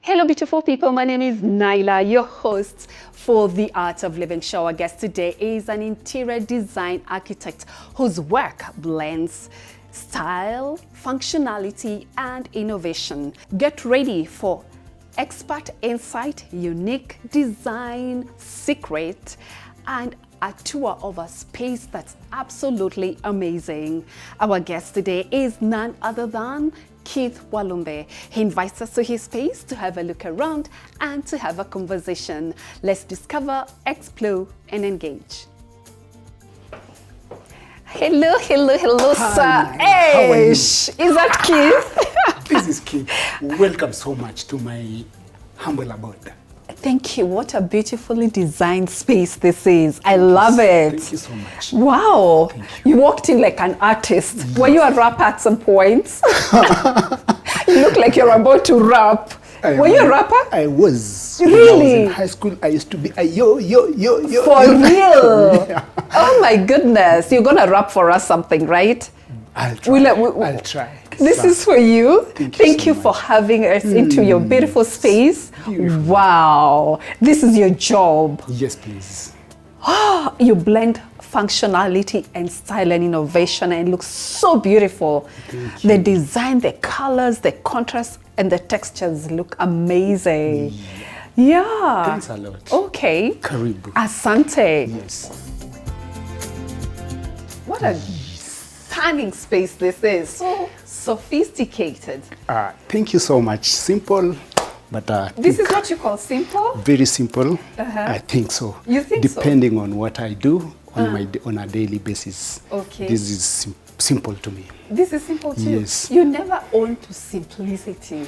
Hello, beautiful people. My name is Naila, your host for the Art of Living show. Our guest today is an interior design architect whose work blends style, functionality, and innovation. Get ready for expert insight, unique design secret, and a tour of a space that's absolutely amazing. Our guest today is none other than Keith Walumbe. He invites us to his space to have a look around and to have a conversation. Let's discover, explore, and engage. Hello, Hi, sir. Hey, is that Keith? This is Keith. Welcome so much to my humble abode. Thank you. What a beautifully designed space this is. I love it. Thank you so much. Wow. You walked in like an artist. Yes. Were you a rapper at some point? You look like you're about to rap. Were you a rapper? I was. Really? When I was in high school, I used to be a yo. For real? Yeah. Oh my goodness. You're going to rap for us something, right? I'll try. I'll try. This is for you. Thank you so for having us into your beautiful space. Beautiful. Wow. This is your job. Yes, please. You blend functionality and style and innovation, and it looks so beautiful. The design, the colors, the contrast, and the textures look amazing. Yeah. Thanks a lot. Okay. Karibu. Asante. Yes. What a stunning space this is. So sophisticated. Thank you so much. Simple, but this is what you call simple? very simple. I think so. You think Depending on what I do on a daily basis. Okay. This is simple to me. This is simple too. Yes. You never own to simplicity.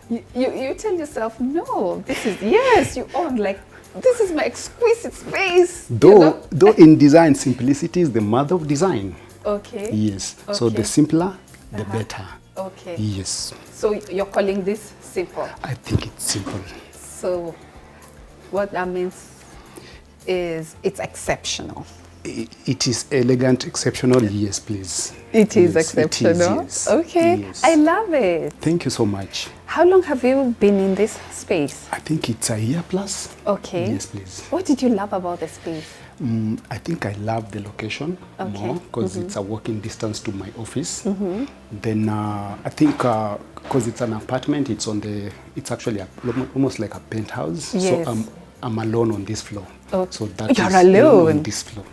You tell yourself, no, this is, yes, you own, like, this is my exquisite space. Though in design, simplicity is the mother of design. Okay. Yes. Okay. So the simpler, the better. Okay. Yes. So you're calling this simple. I think it's simple. So what that means is it's exceptional. It is elegant, exceptional. Yes, please. It is Yes, exceptional. It is, yes. Okay. Yes. I love it. Thank you so much. How long have you been in this space? I think it's a year plus. Okay. Yes, please. What did you love about the space? I think I love the location more because it's a walking distance to my office. Then I think because it's an apartment, it's actually almost like a penthouse. Yes. So I'm alone on this floor. Okay. So that You're is alone on this floor.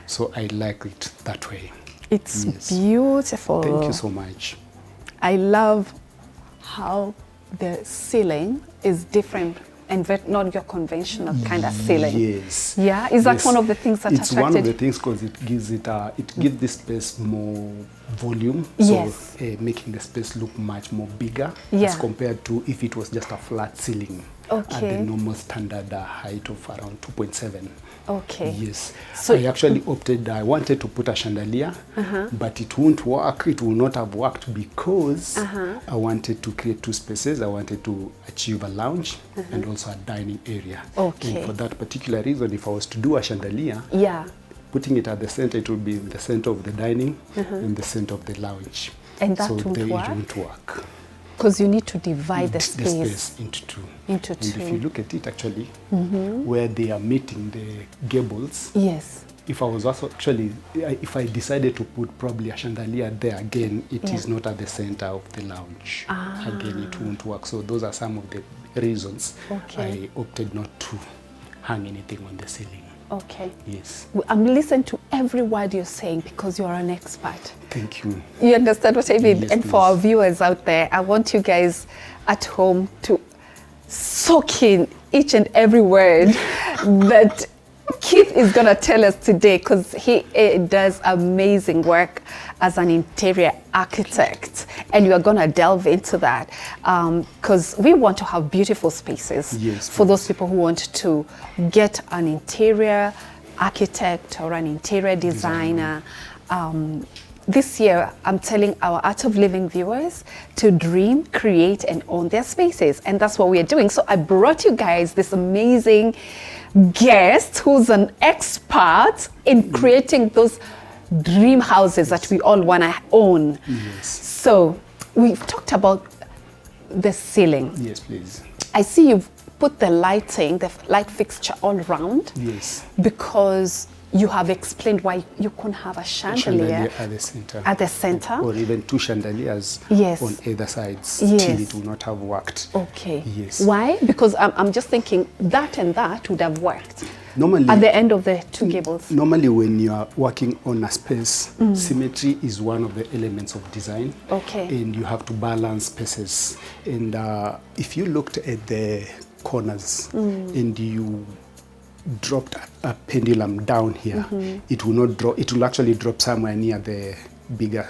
So I like it that way. It's Yes. beautiful. Thank you so much. I love how the ceiling is different and not your conventional kind of ceiling. Yes. Yeah, is that Yes. one of the things that it's attracted? one of the things because it gives this space more volume. Yes. So making the space look much more bigger Yeah. as compared to if it was just a flat ceiling at Okay. the normal standard height of around 2.7. Okay. Yes. So- I actually I wanted to put a chandelier, but it won't work. It will not have worked because I wanted to create two spaces. I wanted to achieve a lounge and also a dining area. Okay. And for that particular reason, if I was to do a chandelier, Yeah. putting it at the center, it would be in the center of the dining and the center of the lounge. And that so won't it work? won't work. Because you need to divide the The space. space into two. Into And two. if you look at it actually, where they are meeting the gables, Yes. if I was also actually, if I decided to put probably a chandelier there again, it is not at the center of the lounge. Again, it won't work. So those are some of the reasons Okay. I opted not to hang anything on the ceiling. Okay. Yes. I'm listening to every word you're saying because you're an expert. Thank you. You understand what I mean? Yes, and for please. our viewers out there, I want you guys at home to soak in each and every word that Keith is going to tell us today, because he does amazing work as an interior architect, and we are going to delve into that because we want to have beautiful spaces. Yes, for those people who want to get an interior architect or an interior designer. This year, I'm telling our Art of Living viewers to dream, create, and own their spaces. And that's what we are doing. So I brought you guys this amazing guest who's an expert in creating those dream houses that we all want to own. Yes. So we've talked about the ceiling. Yes, please. I see you've put the lighting, the light fixture all around. Yes. Because you have explained why you couldn't have a chandelier At the center. At the center. Or even 2 chandeliers Yes. on either sides. Yes. Still it will not have worked. Okay. Yes. Why? Because I'm just thinking that and that would have worked. Normally, at the end of the 2 gables. Normally when you are working on a space, symmetry is one of the elements of design. Okay. And you have to balance spaces. And if you looked at the corners and you dropped a pendulum down here, it will not drop. It will actually drop somewhere near the bigger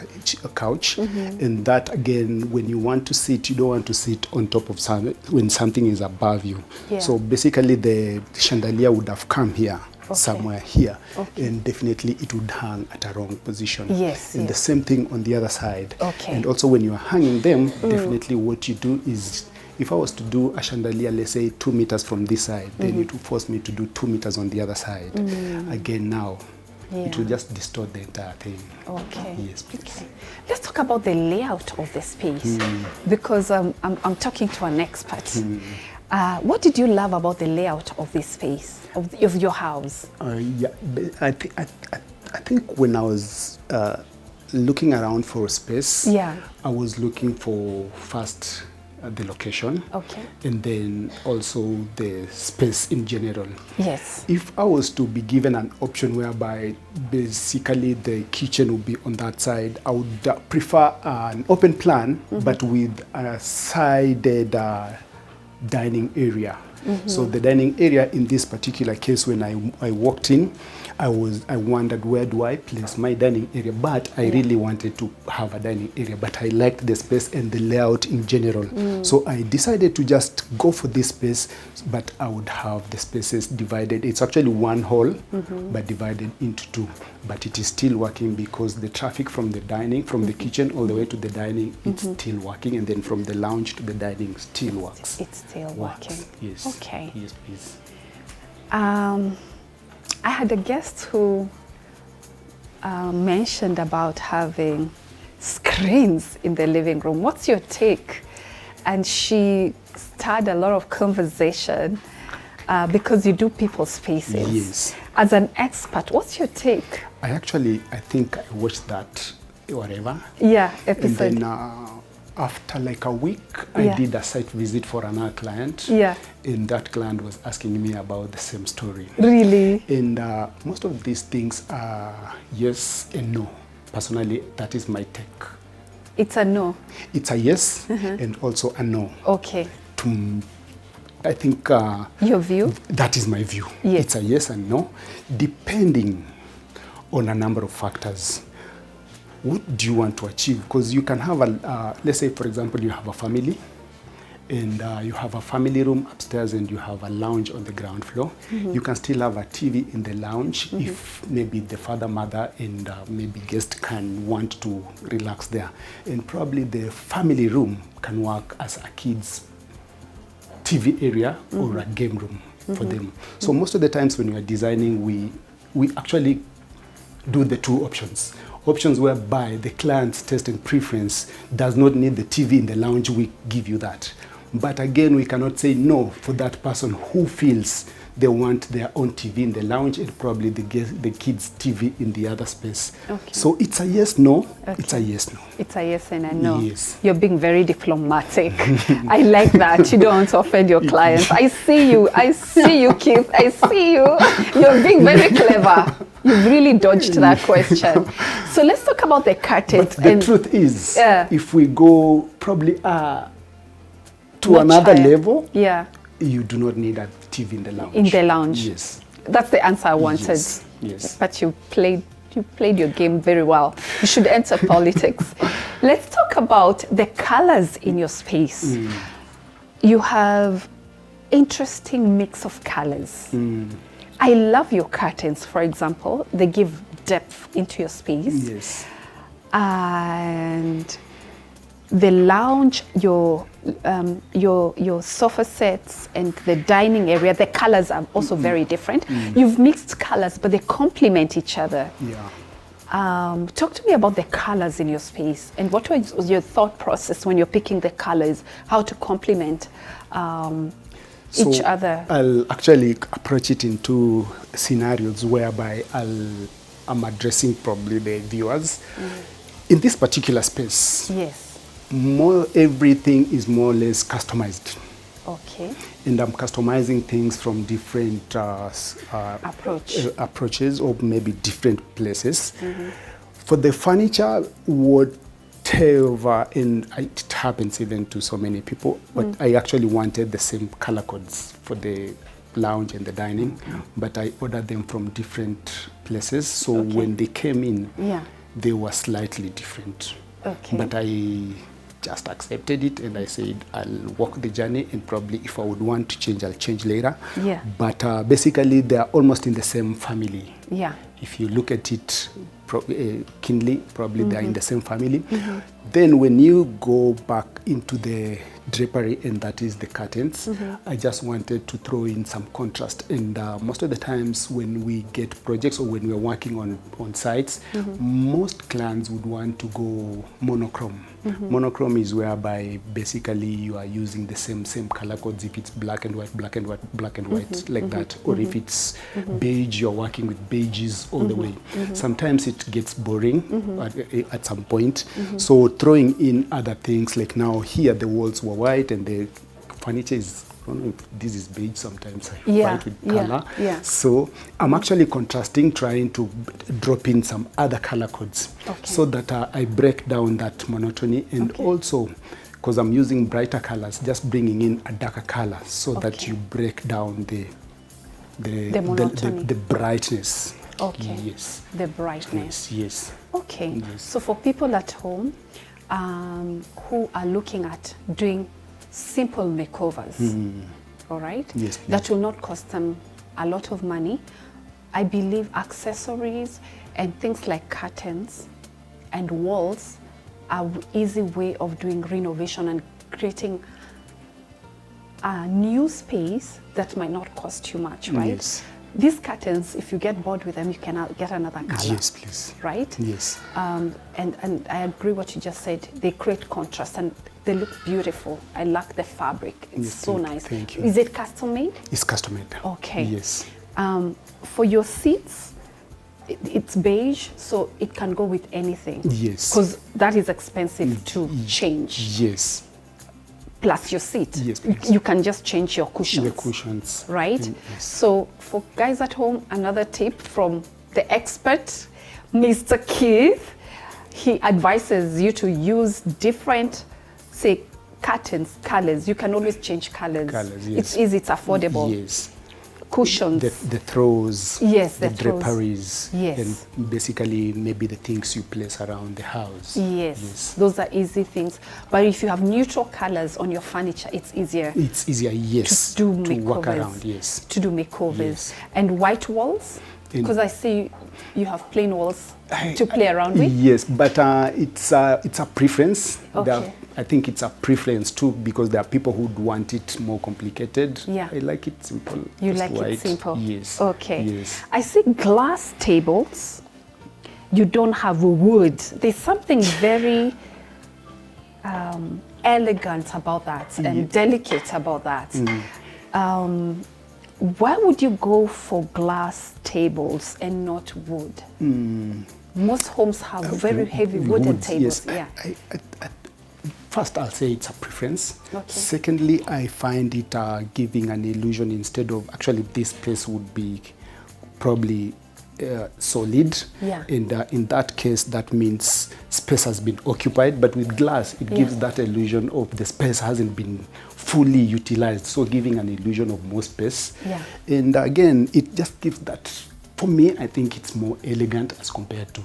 couch. And that again, when you want to sit, you don't want to sit on top of something when something is above you. Yeah. So basically the chandelier would have come here. Okay. Somewhere here, okay. And definitely it would hang at a wrong position. Yes. And the same thing on the other side. Okay. And also when you are hanging them, definitely what you do is, if I was to do a chandelier, let's say 2 meters from this side, then it would force me to do 2 meters on the other side. Again now, it will just distort the entire thing. Okay. Yes, please. Okay. Let's talk about the layout of the space, because I'm talking to an expert. What did you love about the layout of this space, of your house? Yeah, I think when I was looking around for a space, I was looking for first the location, okay, and then also the space in general. Yes. If I was to be given an option whereby basically the kitchen would be on that side, I would prefer an open plan, but with a sided dining area. So the dining area in this particular case, when I walked in, I wondered, where do I place my dining area? But I really wanted to have a dining area, but I liked the space and the layout in general. So I decided to just go for this space, but I would have the spaces divided. It's actually one hall, but divided into 2. But it is still working because the traffic from the dining, from the kitchen all the way to the dining, it's still working. And then from the lounge to the dining still works. It's still working. Yes. Okay. Yes, please. I had a guest who mentioned about having screens in the living room. What's your take? And she started a lot of conversation because you do people's spaces. Yes. As an expert, what's your take? I think I watched that, whatever. Yeah, episode. And then after like a week, I did a site visit for another client. Yeah. And that client was asking me about the same story. Really? And most of these things are yes and no. Personally, that is my take. It's a no. It's a yes and also a no. Okay. I think your view? That is my view. Yes. It's a yes and no, depending on a number of factors. What do you want to achieve? Because you can have let's say, for example, you have a family, and you have a family room upstairs and you have a lounge on the ground floor. You can still have a TV in the lounge if maybe the father, mother, and maybe guest can want to relax there. And probably the family room can work as a kid's TV area or a game room for them. So most of the times when we are designing, we actually do the 2 options. Options whereby the client's taste and preference does not need the TV in the lounge, we give you that. But again, we cannot say no for that person who feels they want their own TV in the lounge and probably the kids' TV in the other space. Okay. So it's a yes, no. Okay. It's a yes, no. It's a yes and a no. Yes. You're being very diplomatic. I like that. You don't want to offend your clients. I see you, Keith. I see you. You're being very clever. You've really dodged that question. So let's talk about the curtains. But the truth is, if we go probably to another level, you do not need a TV in the lounge. In the lounge. Yes. That's the answer I wanted. Yes. But you played your game very well. You should enter politics. Let's talk about the colors in your space. You have interesting mix of colors. I love your curtains, for example. They give depth into your space. Yes. And the lounge, your sofa sets and the dining area, the colors are also very different. You've mixed colors, but they complement each other. Yeah. Talk to me about the colors in your space and what was your thought process when you're picking the colors, how to complement So each other. I'll actually approach it in two scenarios whereby I'm addressing probably the viewers. In this particular space, Yes. everything is more or less customized. Okay. And I'm customizing things from different approaches or maybe different places. For the furniture, whatever, and it happens even to so many people, but I actually wanted the same color codes for the lounge and the dining, but I ordered them from different places. So when they came in, they were slightly different. Okay. But I just accepted it and I said I'll walk the journey, and probably if I would want to change, I'll change later. Yeah. But basically they are almost in the same family. Yeah. If you look at it keenly, probably they are in the same family. Then when you go back into the drapery, and that is the curtains, I just wanted to throw in some contrast. And most of the times when we get projects or when we're working on sites, most clients would want to go monochrome. Monochrome is whereby basically you are using the same color codes. If it's black and white, black and white, black and white, like that. Or if it's beige, you're working with beiges all the way. Sometimes it gets boring at some point. So throwing in other things, like now here the walls were white and the furniture is, I don't know if this is beige sometimes, white with color. So I'm actually contrasting, trying to drop in some other color codes so that I break down that monotony, and also because I'm using brighter colors, just bringing in a darker color so that you break down the brightness. Okay. Yes. The brightness. Yes. Okay. Yes. So for people at home who are looking at doing simple makeovers, all right? Yes, that will not cost them a lot of money. I believe accessories and things like curtains and walls are an easy way of doing renovation and creating a new space that might not cost you much, right? Yes. These curtains, if you get bored with them, you can get another color. Yes, please. Right? Yes. And I agree what you just said. They create contrast and they look beautiful. I like the fabric. It's so nice. Thank you. Is it custom made? It's custom made. Okay. Yes. For your seats, it's beige, so it can go with anything. Yes. Because that is expensive to change. Yes. Plus your seat. Yes, you can just change your cushions. The cushions. Right? Yes. So for guys at home, another tip from the expert, Mr. Keith. He advises you to use different, say, curtains, colors. You can always change colors. Colors, yes. It's easy, it's affordable. Yes. Cushions. The throws. Yes, the throws. draperies. Yes. And basically maybe the things you place around the house. Yes. Those are easy things. But if you have neutral colors on your furniture, it's easier. It's easier, yes. To do to makeovers. Walk around, yes. To do makeovers. Yes. And white walls? Because I see you have plain walls to play around with. Yes, but it's a preference. Okay. I think it's a preference too, because there are people who want it more complicated. Yeah. I like it simple. You just like white. it simple? Yes. Okay. Yes. I see glass tables. You don't have wood. There's something very elegant about that and delicate about that. Why would you go for glass tables and not wood? Most homes have very heavy wooden tables. Yes. Yeah. First, I'll say it's a preference. Okay. Secondly, I find it giving an illusion, instead of actually this place would be probably solid. Yeah. And in that case, that means space has been occupied. But with glass, it gives that illusion of the space hasn't been fully utilized, so giving an illusion of more space. Yeah. And again, it just gives that, for me, I think it's more elegant as compared to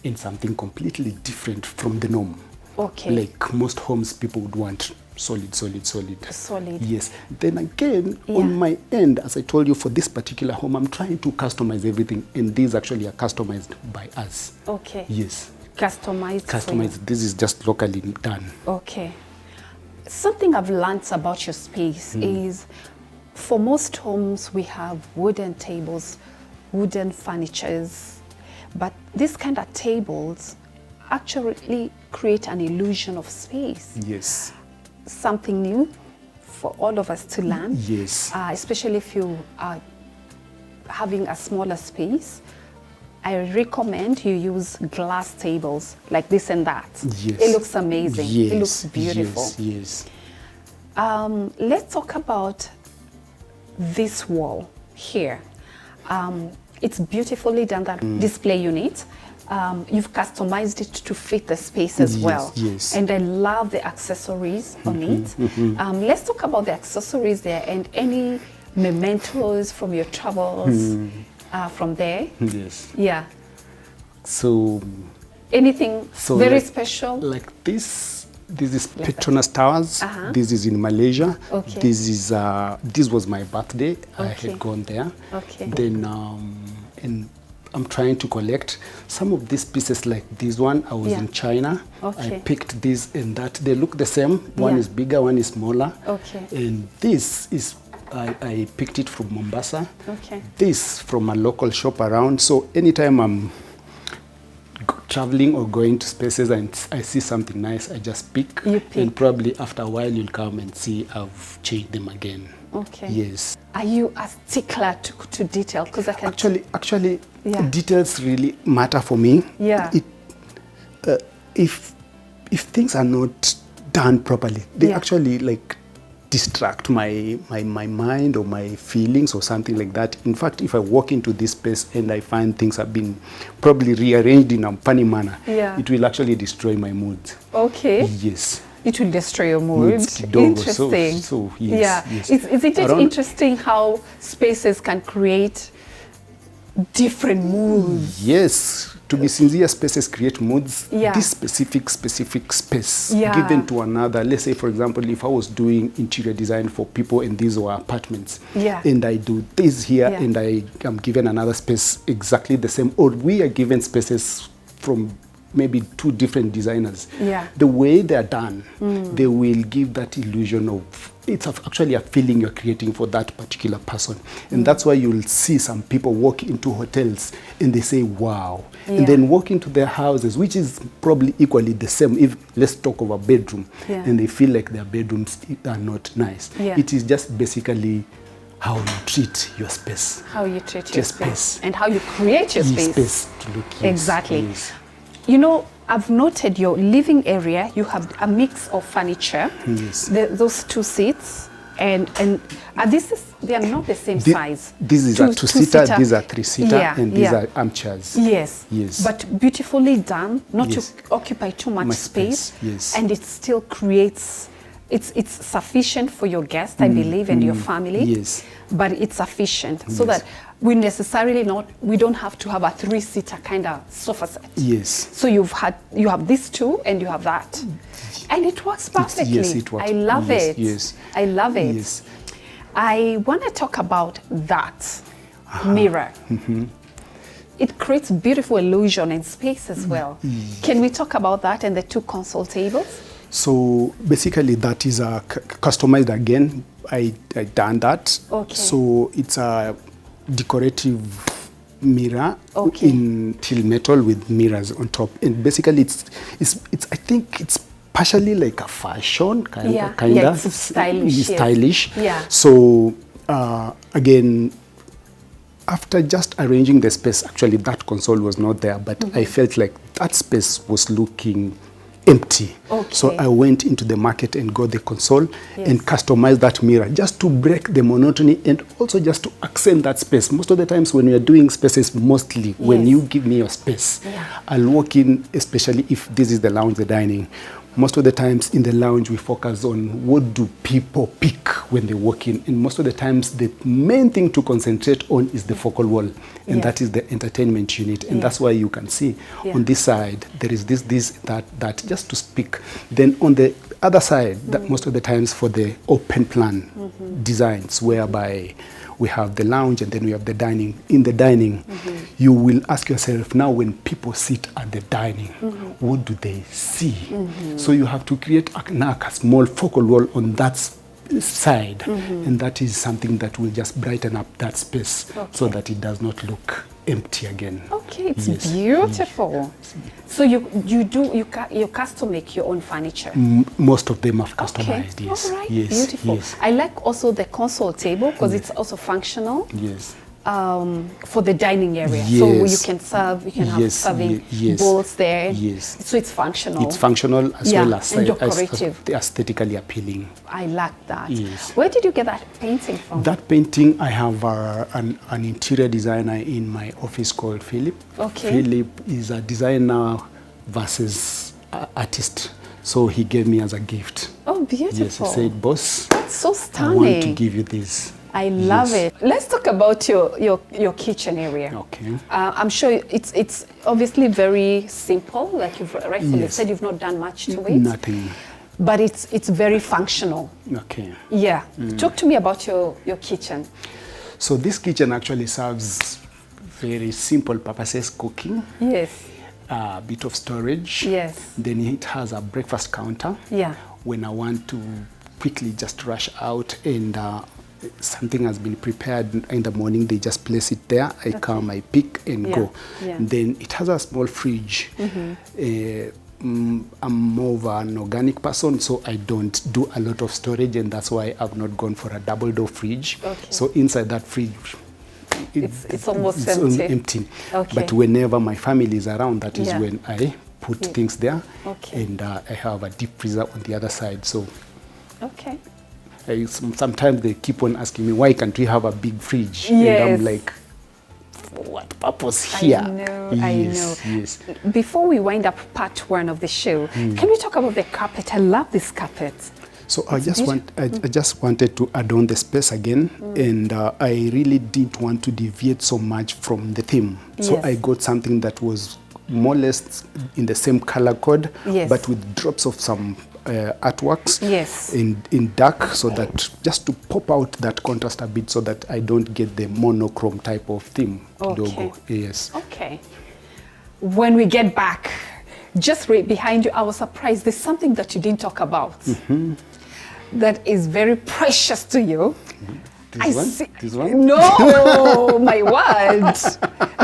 in something completely different from the norm. Okay. Like most homes, people would want solid. Solid. Yes. Then again, on my end, as I told you, for this particular home, I'm trying to customize everything, and these actually are customized by us. Okay. Yes. Customized. Customized. This is just locally done. Okay. Something I've learned about your space is, for most homes, we have wooden tables, wooden furnitures, but these kind of tables actually create an illusion of space. Yes. Something new for all of us to learn. Yes. Especially if you are having a smaller space. I recommend you use glass tables like this and that. Yes. It looks amazing. Yes. It looks beautiful. Yes. Let's talk about this wall here. It's beautifully done, that display unit. You've customized it to fit the space as well. Yes. And I love the accessories on it. Let's talk about the accessories there and any mementos from your travels from there. Yes. Yeah. So anything very special? Like this is Petronas Towers. This is in Malaysia. Okay. This was my birthday. Okay. I had gone there. Okay. Then and I'm trying to collect some of these pieces. Like this one, I was in China. Okay. I picked this and that. They look the same. One is bigger, one is smaller. Okay. And this is I picked it from Mombasa. Okay. This from a local shop around. So anytime I'm traveling or going to spaces and I see something nice, I just pick. You pick. And probably after a while you'll come and see I've changed them again. Okay. Yes. Are you a stickler to detail? Because I can actually, details really matter for me. Yeah. If things are not done properly, they actually like distract my mind or my feelings or something like that. In fact, if I walk into this space and I find things have been probably rearranged in a funny manner, it will actually destroy my mood. Okay. Yes. It will destroy your mood. Interesting. So yes, yeah. Isn't it interesting how spaces can create different moods? Yes. To be sincere, spaces create moods. Yeah. This specific space given to another. Let's say, for example, if I was doing interior design for people and these were apartments, and I do this here and I am given another space exactly the same, or we are given spaces from maybe two different designers. The way they're done, they will give that illusion of, it's actually a feeling you're creating for that particular person. And that's why you'll see some people walk into hotels and they say, wow. And then walk into their houses, which is probably equally the same. If let's talk of a bedroom, and they feel like their bedrooms are not nice. It is just basically how you treat your space. How you treat your space. And how you create your space. To look, exactly. Yes. You know, I've noted your living area, you have a mix of furniture. Yes. Those two seats, and they are not the same size. This is a two-seater, these are three-seater, and these are armchairs. Yes. Yes. But beautifully done, not to occupy too much space. Yes. And it still creates, it's sufficient for your guests, I believe, and your family. Yes. But it's sufficient so that we don't have to have a three-seater kind of sofa set. Yes. So you have this two and you have that. And it works perfectly. Yes, it works. I love it. Yes. I love it. Yes. I want to talk about that mirror. It creates beautiful illusion and space as well. Can we talk about that and the two console tables? So basically that is customized again. I done that. Okay. So it's a decorative mirror in till metal with mirrors on top. And basically it's I think it's partially like a fashion kind of. It's stylish. Stylish. Yeah. So again, after just arranging the space, actually that console was not there, but I felt like that space was looking empty. So I went into the market and got the console and customized that mirror just to break the monotony and also just to accent that space. Most of the times when we are doing spaces, mostly when you give me your space, I'll walk in, especially if this is the lounge, the dining. Most of the times in the lounge, we focus on what do people pick when they walk in. And most of the times, the main thing to concentrate on is the focal wall. And that is the entertainment unit. And that's why you can see on this side, there is this, that, just to speak. Then on the other side, that most of the times for the open plan designs, whereby we have the lounge and then we have the dining. In the dining, you will ask yourself, now when people sit at the dining, what do they see? So you have to create a small focal wall on that side. And that is something that will just brighten up that space so that it does not look empty again. Okay, it's Yes. beautiful. So you custom make your own furniture. Most of them have Okay, customized. Yes. all right, Yes. beautiful. Yes. I like also the console table because it's also functional. Yes. For the dining area, so you Yes. can serve. You can have Yes, serving yes. bowls there. Yes. So it's functional. It's functional as Yeah, well as and decorative. aesthetically appealing. I like that. Yes. Where did you get that painting from? That painting, I have an interior designer in my office called Philip. Okay. Philip is a designer versus artist. So he gave me as a gift. Oh, beautiful. Yes, he said, boss, That's so I stunning. want to give you this. I love Yes. it. Let's talk about your kitchen area. Okay. I'm sure it's obviously very simple, like you've rightfully Yes. said. You've not done much to it, Nothing. but it's very functional. Okay. Yeah. Talk to me about your kitchen. So this kitchen actually serves very simple purposes, cooking, Yes. a bit of storage. Yes. Then it has a breakfast counter. Yeah. When I want to quickly just rush out and something has been prepared in the morning, they just place it there. I come, I pick and Yeah. go. Yeah. Then it has a small fridge. I'm more of an organic person, so I don't do a lot of storage, and that's why I've not gone for a double door fridge. Okay. So inside that fridge, It's almost it's empty. Okay. But whenever my family is around, that is Yeah. when I put things there. Okay. And I have a deep freezer on the other side. So Okay. sometimes they keep on asking me, why can't we have a big fridge? Yes. And I'm like, for what purpose here? I know. Yes. Before we wind up part one of the show, can we talk about the carpet? I love this carpet. So I just wanted to add on the space again, and I really didn't want to deviate so much from the theme. So Yes. I got something that was more or less in the same color code, Yes. but with drops of some artworks Yes. in dark, so that just to pop out that contrast a bit, so that I don't get the monochrome type of theme Okay. logo. Yes. Okay. When we get back, just right behind you, I was surprised. There's something that you didn't talk about that is very precious to you. This one? see. This one? No, my word.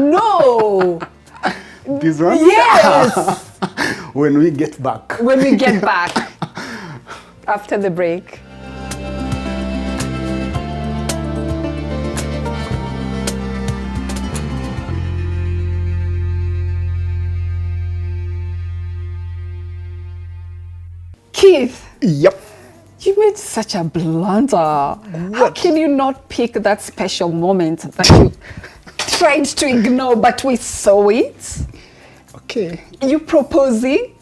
No. This one? Yes. When we get back. When we get back after the break. Keith, Yep. you made such a blunder. How can you not pick that special moment that you tried to ignore, but we saw it? Okay. You proposing?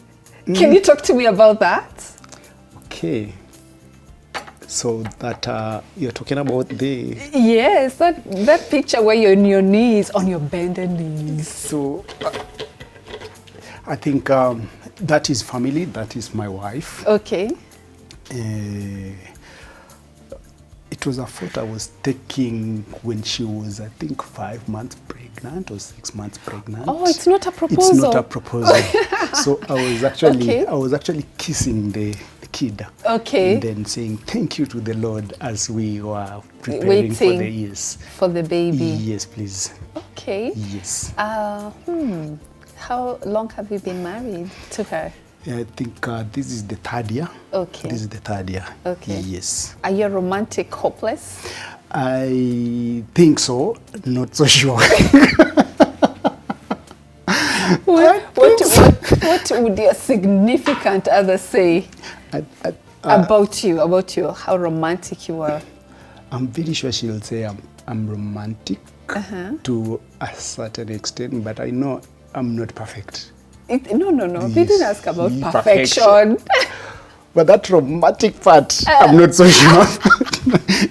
Can you talk to me about that? Okay. So that you're talking about the. Yes, that picture where you're on your knees, on your bended knees. So I think that is family. That is my wife. Okay. It was a photo I was taking when she was, I think, 5 months pregnant or 6 months pregnant. Oh, it's not a proposal. It's not a proposal. So Okay. I was actually kissing the kid. Okay. And then saying thank you to the Lord as we were preparing for the Waiting. years. For the baby. Yes, please. Okay. Yes. How long have you been married to her? I think this is the 3rd year. Okay. This is the 3rd year. Okay. Yes. Are you romantic hopeless? I think so. Not so sure. What would your significant other say about you, how romantic you are? I'm very sure she'll say I'm romantic to a certain extent, but I know I'm not perfect. No. Yes. We didn't ask about Perfection. perfection. But that romantic part, I'm not so sure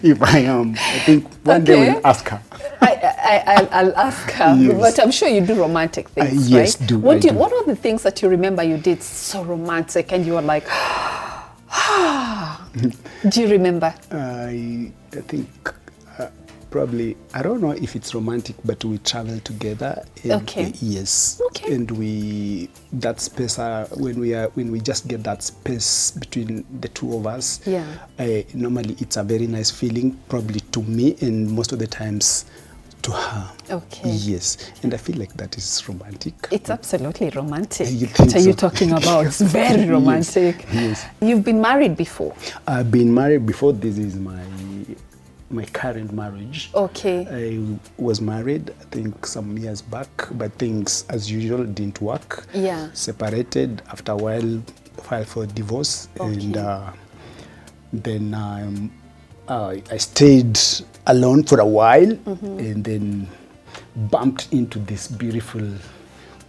if I am. I think one day we'll ask her. I'll ask her, Yes. but I'm sure you do romantic things, yes, right? do, What I do. What are the things that you remember you did so romantic and you were like, do you remember? I think probably, I don't know if it's romantic, but we travel together. And, Okay. Yes. Okay. And that space, when we just get that space between the two of us, Yeah. normally it's a very nice feeling, probably to me, and most of the times to her. Okay. Yes, and I feel like that is romantic. It's absolutely romantic. You think What are you so? talking about? It's very romantic. Yes. You've been married before? I've been married before. This is my current marriage. Okay. I was married, I think, some years back, but things, as usual, didn't work. Yeah. Separated. After a while, filed for divorce. Okay. And then I stayed alone for a while, and then bumped into this beautiful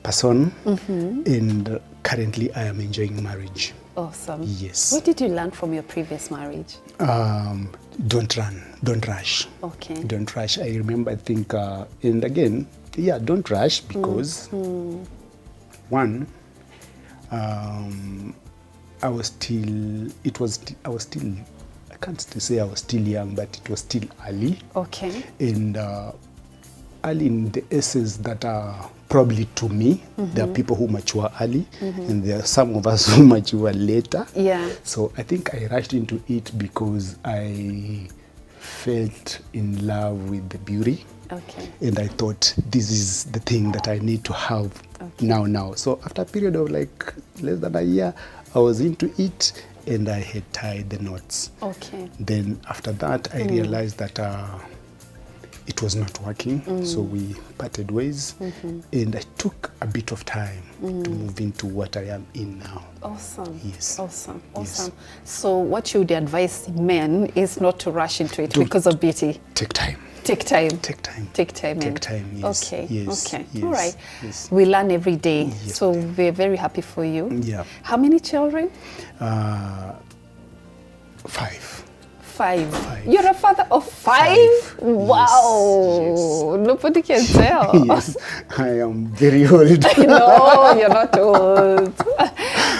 person, and currently I am enjoying marriage. Awesome. Yes. What did you learn from your previous marriage? Don't run, don't rush. Okay. Don't rush. I remember, I think, and again, yeah, don't rush because one, I was still, I can't say I was still young, but it was still early. Okay. And early in the essence that are probably to me, there are people who mature early, and there are some of us who mature later. Yeah. So I think I rushed into it because I felt in love with the beauty. Okay. And I thought this is the thing that I need to have now. So after a period of like less than a year, I was into it and I had tied the knots. Okay. Then after that, I realized that it was not working. So we parted ways, and I took a bit of time to move into what I am in now. Awesome. Yes. Awesome. Yes. Awesome. So what you would advise men is not to rush into it because of beauty. Take time. Take time. Take time. Take time. Take time, yes. Okay. Yes. Okay. Yes. All right. Yes. We learn every day. Yes. So we're very happy for you. Yeah. How many children? 5. 5. You're a father of 5? Wow. Yes. Nobody can tell. Yes. I am very old. No, you're not old.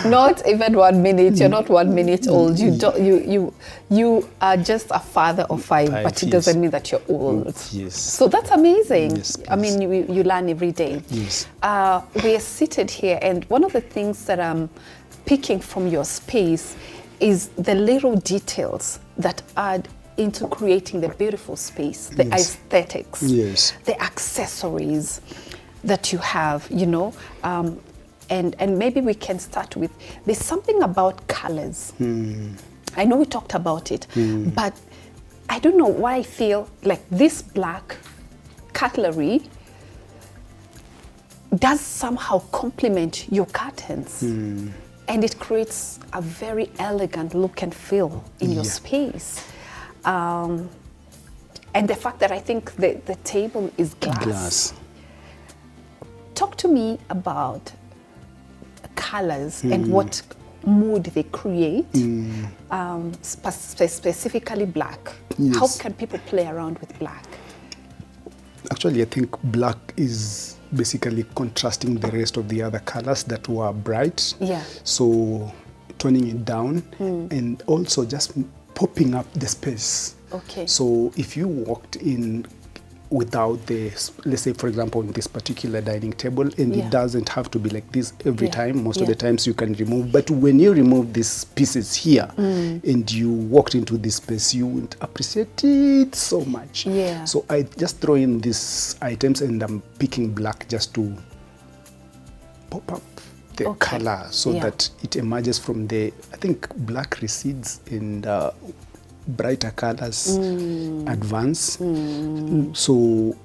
Not even 1 minute. You're not 1 minute old. You are just a father of 5, but it doesn't mean that you're old. Yes. So that's amazing. Yes, I mean, you learn every day. Yes. We are seated here, and one of the things that I'm picking from your space is the little details that add into creating the beautiful space, the aesthetics, the accessories that you have, you know. And maybe we can start with, there's something about colors. I know we talked about it, but I don't know why I feel like this black cutlery does somehow complement your curtains. And it creates a very elegant look and feel in your space. And the fact that I think the table is glass. Talk to me about colors and what mood they create, specifically black. Yes. How can people play around with black? Actually, I think black is basically contrasting the rest of the other colors that were bright. Yeah. So toning it down and also just popping up the space. Okay. So if you walked in without this, let's say, for example, in this particular dining table, and it doesn't have to be like this every time. Most of the times you can remove, but when you remove these pieces here and you walked into this space, you would appreciate it so much. Yeah. So I just throw in these items and I'm picking black just to pop up the color so that it emerges from the, I think black recedes and brighter colors advance. So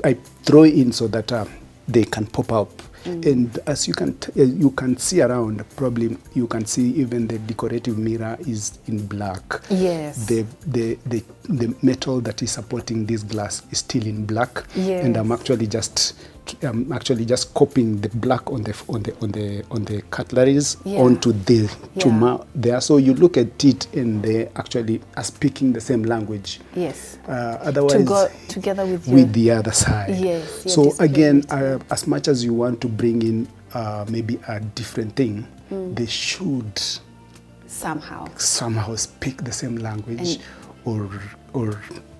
I throw in so that they can pop up. And as you can see around, probably you can see even the decorative mirror is in black. Yes. The metal that is supporting this glass is still in black. Yes. And I'm actually just copying the black on the cutleries onto the chuma there. So you look at it and they actually are speaking the same language. Yes. Otherwise, to go together with the other side. Yes. So again, as much as you want to bring in maybe a different thing, they should somehow speak the same language, or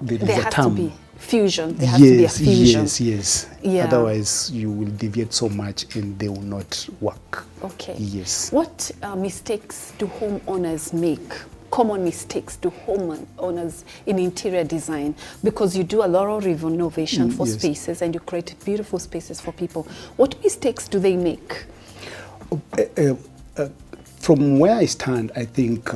there has a term. To be fusion. There has to be a fusion. Yes. Yeah. Otherwise, you will deviate so much and they will not work. Okay. Yes. What mistakes do homeowners make common mistakes do homeowners in interior design? Because you do a lot of renovation for spaces and you create beautiful spaces for people. What mistakes do they make? From where I stand, I think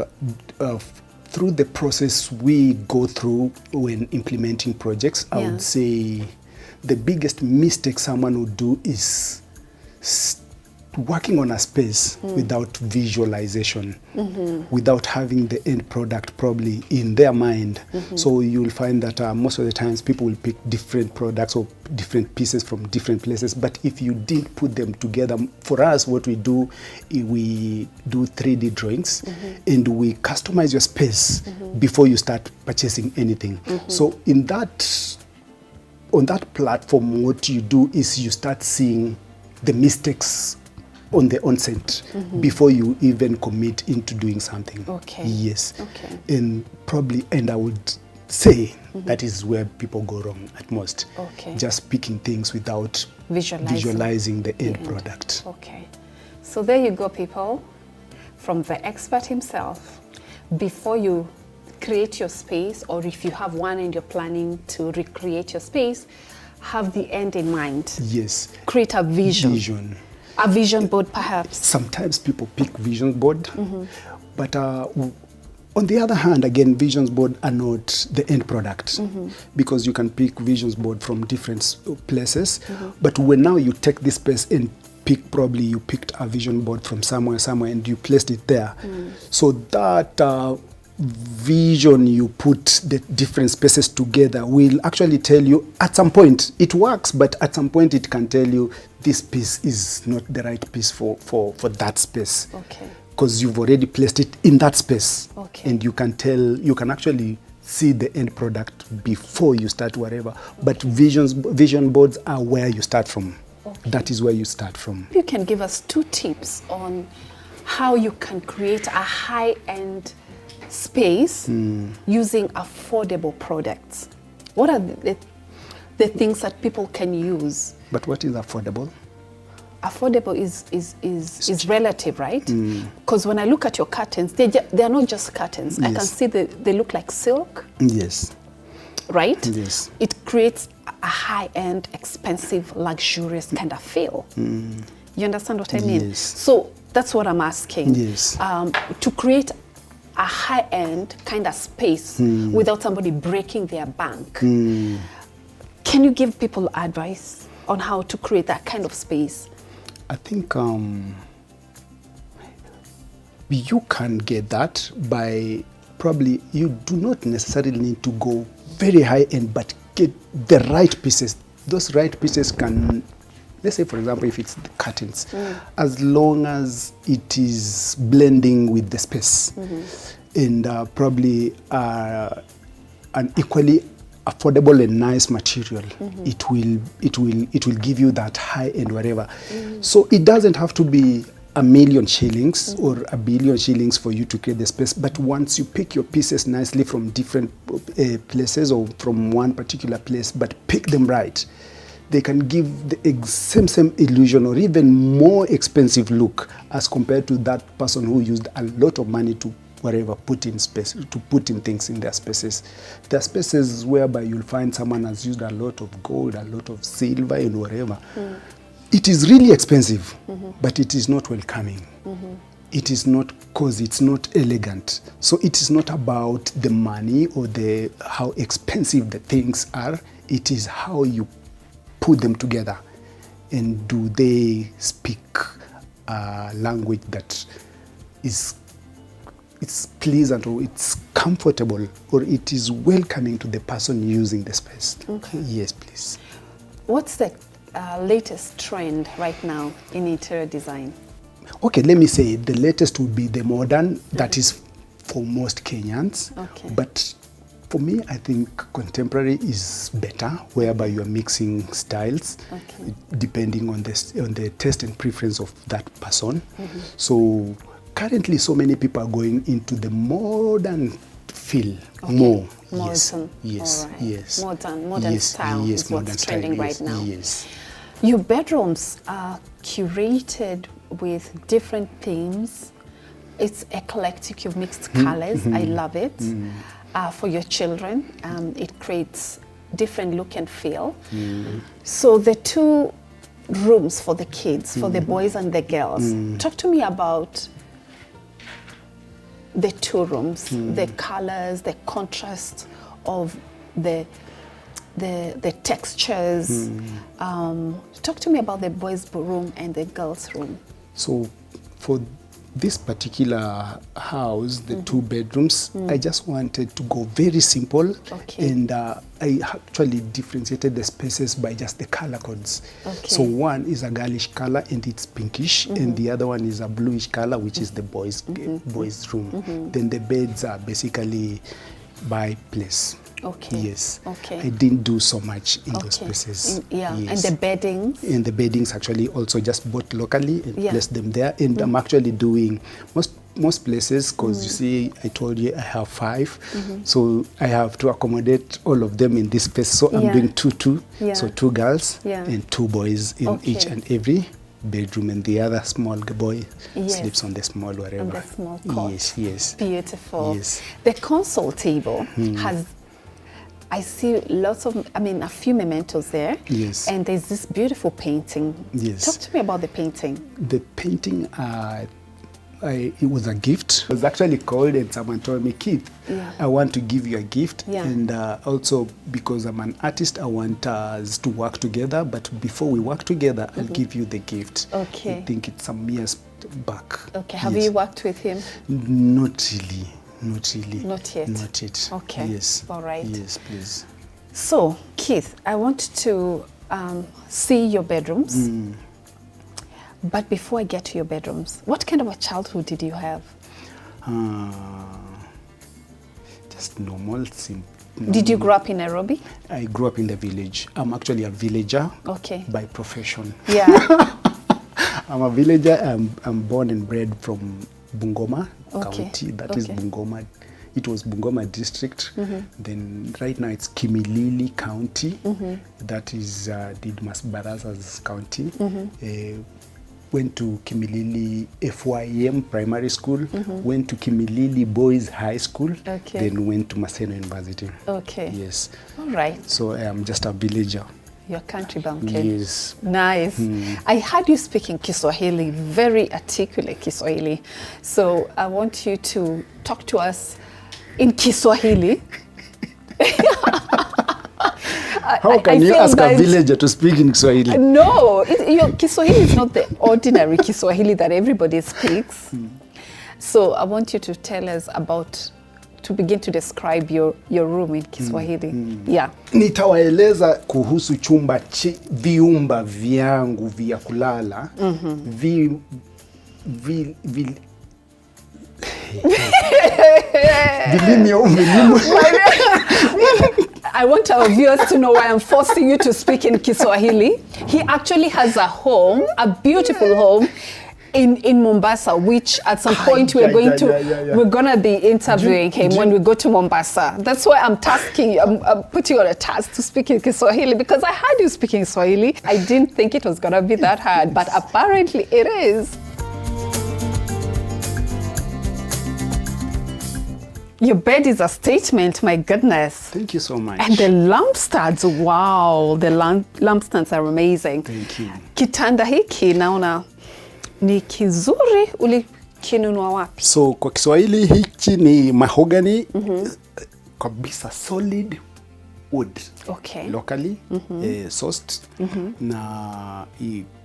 through the process we go through when implementing projects, I would say the biggest mistake someone would do is working on a space without visualization, without having the end product probably in their mind. So you'll find that most of the times people will pick different products or different pieces from different places, but if you didn't put them together, for us what we do, we do 3D drawings and we customize your space before you start purchasing anything. So in that, on that platform, what you do is you start seeing the mistakes on the onset before you even commit into doing something. Okay. Yes. Okay. And I would say that is where people go wrong at most. Okay. Just picking things without visualizing the end product. Okay. So there you go, people. From the expert himself, before you create your space, or if you have one and you're planning to recreate your space, have the end in mind. Yes. Create a vision. A vision board, perhaps. Sometimes people pick vision board, but on the other hand, again, visions board are not the end product, because you can pick visions board from different places. But when now you take this space and pick, probably you picked a vision board from somewhere, and you placed it there. So that vision you put the different spaces together will actually tell you at some point it works, but at some point it can tell you this piece is not the right piece for that space. Okay. Because you've already placed it in that space. Okay. And you can actually see the end product before you start whatever. But vision boards are where you start from. Okay. That is where you start from. You can give us 2 tips on how you can create a high-end space using affordable products. What are the things that people can use? But what is affordable? Affordable is relative, right? Because when I look at your curtains, they are not just curtains. Yes. I can see they look like silk. Yes. Right? Yes. It creates a high-end, expensive, luxurious kind of feel. You understand what I mean? Yes. So that's what I'm asking. Yes. To create a high-end kind of space without somebody breaking their bank. Can you give people advice on how to create that kind of space? I think you can get that by probably, you do not necessarily need to go very high-end, but get the right pieces. Those right pieces can, let's say for example, if it's the curtains, as long as it is blending with the space, and probably an equally affordable and nice material, it will give you that high end whatever. So it doesn't have to be $1 million shillings or $1 billion shillings for you to create the space, but once you pick your pieces nicely from different places or from one particular place, but pick them right, they can give the same illusion or even more expensive look as compared to that person who used a lot of money to whatever, put in things in their spaces. There are spaces whereby you'll find someone has used a lot of gold, a lot of silver and whatever. It is really expensive, but it is not welcoming. It is not, because it's not elegant. So it is not about the money or how expensive the things are. It is how you put them together, and do they speak a language that it's pleasant, or it's comfortable, or it is welcoming to the person using the space. Okay. Yes, please. What's the latest trend right now in interior design? Okay, let me say the latest would be the modern. That is for most Kenyans. Okay. But for me, I think contemporary is better, whereby you are mixing styles, depending on the taste and preference of that person. So currently, so many people are going into the modern feel more. Modern. Yes. All right. Yes. Modern style is what's trending right now. Yes. Your bedrooms are curated with different themes It's eclectic. You've mixed colors. I love it. For your children, it creates different look and feel. So the 2 rooms for the kids, for the boys and the girls. Talk to me about the 2 rooms, the colors, the contrast of the textures. Talk to me about the boys' room and the girls' room. So for this particular house, the 2 bedrooms, I just wanted to go very simple. Okay. And I actually differentiated the spaces by just the color codes. Okay. So one is a girlish color and it's pinkish, and the other one is a bluish color, which is the boys' room. Then the beds are basically by place. Okay. Yes. Okay. I didn't do so much in those spaces. Yeah. Yes. And the beddings? And the beddings actually also just bought locally and placed them there. And I'm actually doing most places, because you see, I told you I have 5. So I have to accommodate all of them in this space. So I'm doing 2. So 2 girls and 2 boys in each and every bedroom, and the other small boy sleeps on the small wherever. On the small cot. Yes, yes. Beautiful. Yes. The console table has, I see lots of, a few mementos there. Yes. And there's this beautiful painting. Yes. Talk to me about the painting. The painting, it was a gift. I was actually called and someone told me, Keith, I want to give you a gift. And also because I'm an artist, I want us to work together. But before we work together, I'll give you the gift. Okay. I think it's some years back. Okay. Have you worked with him? Not really. Not really. Not yet? Not yet. Okay. Yes. All right. Yes, please. So, Keith, I want to see your bedrooms. But before I get to your bedrooms, what kind of a childhood did you have? Just normal, simple. Did you grow up in Nairobi? I grew up in the village. I'm actually a villager by profession. Yeah. I'm a villager. I'm born and bred from Bungoma County. That is Bungoma. It was Bungoma district. Then right now it's Kimilili County. That is Didmas Baraza's county. Went to Kimilili FYM Primary School, went to Kimilili Boys High School, then went to Maseno University. Okay. Yes. All right. So I am just a villager. You're country bumpkin. Yes. Nice. I heard you speaking Kiswahili, very articulate Kiswahili. So I want you to talk to us in Kiswahili. How can you ask a villager to speak in Kiswahili? No, your Kiswahili is not the ordinary Kiswahili that everybody speaks. So I want you to tell us to begin to describe your room in Kiswahili. Yeah. Nitawaeleza kuhusu viumba vyangu vya kulala. I want our viewers to know why I'm forcing you to speak in Kiswahili. He actually has a home, a beautiful home in Mombasa, which at some point we're gonna be interviewing him when we go to Mombasa. That's why I'm tasking you. I'm putting you on a task to speak in Kiswahili, because I heard you speaking Swahili. I didn't think it was gonna be that hard, but apparently it is. Your bed is a statement, my goodness. Thank you so much. And the lampstands, wow, the lampstands are amazing. Thank you. Kitanda hiki naona ni kizuri, ulikinunua wapi? So kwa Kiswahili hiki ni mahogany, kabisa solid wood. Okay. Locally sourced. Na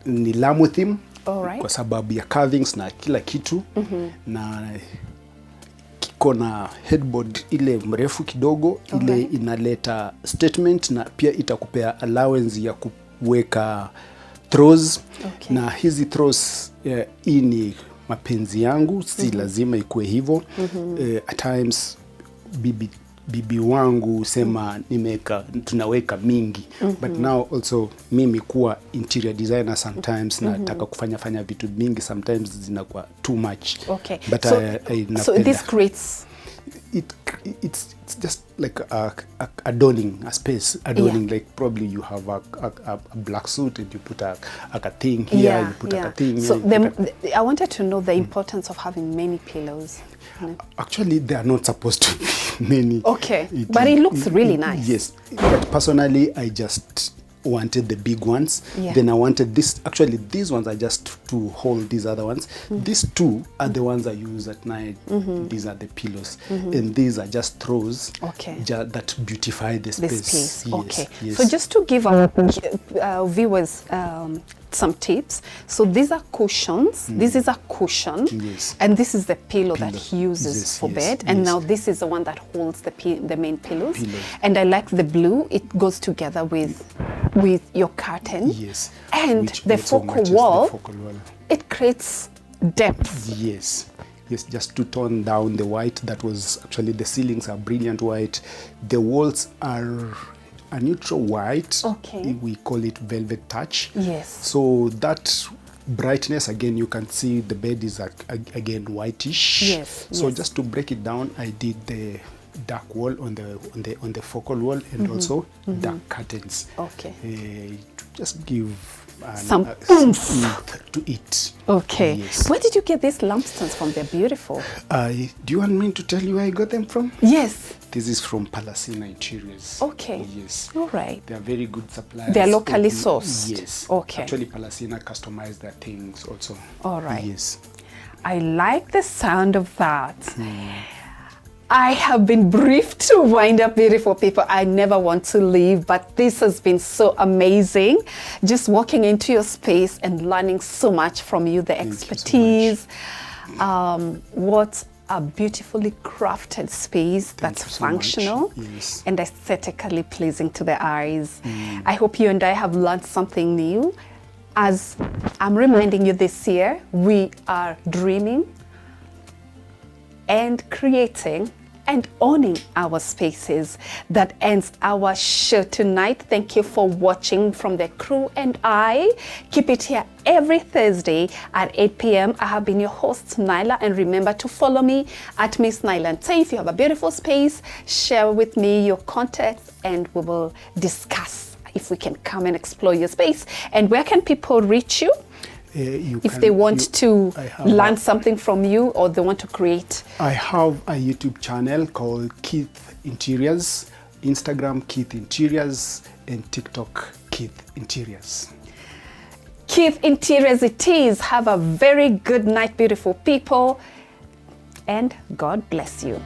ni lamuthim. Alright. Kwa sababu ya carvings na kila kitu. Na kona headboard ile mrefu kidogo, ile inaleta statement na pia itakupea allowance ya kuweka throws. Na hizi throws hii ni mapenzi yangu, si lazima ikuwe hivyo. At times bibi wangu sema tunaweka mingi, but now also mimi kuwa interior designer sometimes nataka kufanya vitu mingi, sometimes zinakuwa too much. Okay. But so this creates it's just like adorning a space, like probably you have a black suit and you put a thing here, you put a thing so here. I wanted to know the importance of having many pillows. Actually, they are not supposed to be many. Okay, but it looks really nice. Yes, but personally, I just wanted the big ones. Then I wanted this. Actually, these ones are just to hold these other ones. These two are the ones I use at night. These are the pillows, and these are just throws. That beautify the space. Yes, Okay. Yes. So just to give our viewers some tips. So these are cushions. This is a cushion, and this is the pillow that he uses for bed. And now this is the one that holds the main pillows. And I like the blue. It goes together with your curtain. Yes. And the focal wall. It creates depth. Yes, just to tone down the white. That was actually, the ceilings are brilliant white. The walls are a neutral white. We call it velvet touch. Yes. So that brightness, again, you can see the bed is again whitish. Yes. So just to break it down, I did the dark wall on the focal wall, and also dark curtains. To just give some oomph to it. Okay. Yes. Where did you get these lampstands from? They're beautiful. Do you want me to tell you where I got them from? Yes. This is from Palacina Interiors. Okay. Yes. All right. They are very good suppliers. They are locally sourced. Yes. Okay. Actually, Palacina customize their things also. All right. Yes. I like the sound of that. I have been briefed to wind up, beautiful people. I never want to leave, but this has been so amazing. Just walking into your space and learning so much from you, the expertise. What a beautifully crafted space that's functional and aesthetically pleasing to the eyes. I hope you and I have learned something new. As I'm reminding you this year, we are dreaming and creating and owning our spaces. That ends our show tonight. Thank you for watching from the crew and I. Keep it here every Thursday at 8 p.m. I have been your host, Nyla, and remember to follow me at Miss Nyla. And say if you have a beautiful space, share with me your contacts and we will discuss if we can come and explore your space. And where can people reach you? If they want to learn something from you or they want to create. I have a YouTube channel called Keith Interiors, Instagram Keith Interiors, and TikTok Keith Interiors. Keith Interiors it is. Have a very good night, beautiful people, and God bless you.